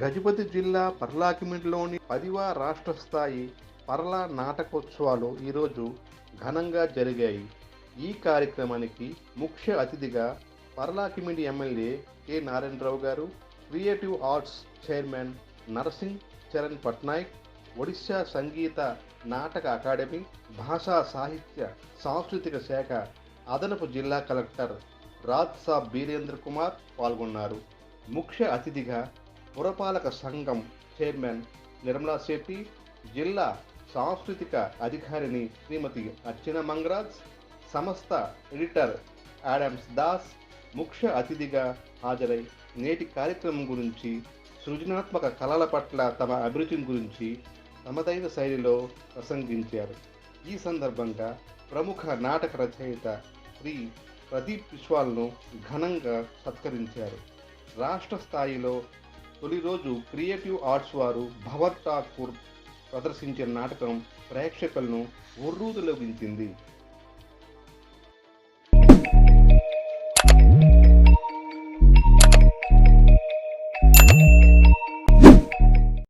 గజపతి జిల్లా పర్లాకిమిడిలోని 10వ రాష్ట్ర స్థాయి పర్లా నాటకోత్సవాలు ఈరోజు ఘనంగా జరిగాయి. ఈ కార్యక్రమానికి ముఖ్య అతిథిగా Paralakhemundi MLA K. Narayana Rao garu, creative arts chairman Narsingh Charan Patnaik, Odisha Sangeet Natak Akademi, భాషా సాహిత్య సాంస్కృతిక శాఖ అదనపు జిల్లా కలెక్టర్ రాజ్ సాబ్ బీరేంద్ర కుమార్ పాల్గొన్నారు. ముఖ్య అతిథిగా పురపాలక సంఘం చైర్మన్ నిర్మలా శెట్టి, జిల్లా సాంస్కృతిక అధికారిని శ్రీమతి అర్చన మంగరాజ్, సంస్థ ఎడిటర్ ఆడమ్స్ దాస్ ముఖ్య అతిథిగా హాజరై నేటి కార్యక్రమం గురించి, సృజనాత్మక కళల పట్ల తమ అభిరుచిని గురించి తమదైన శైలిలో ప్రసంగించారు. ఈ సందర్భంగా ప్రముఖ నాటక రచయిత శ్రీ ప్రదీప్ విశ్వాల్ను ఘనంగా సత్కరించారు. రాష్ట్ర స్థాయిలో తొలి రోజు క్రియేటివ్ ఆర్ట్స్ వారు భవర్ ఠాకూర్ ప్రదర్శించిన నాటకం ప్రేక్షకులను ఉర్రూతలొగించింది.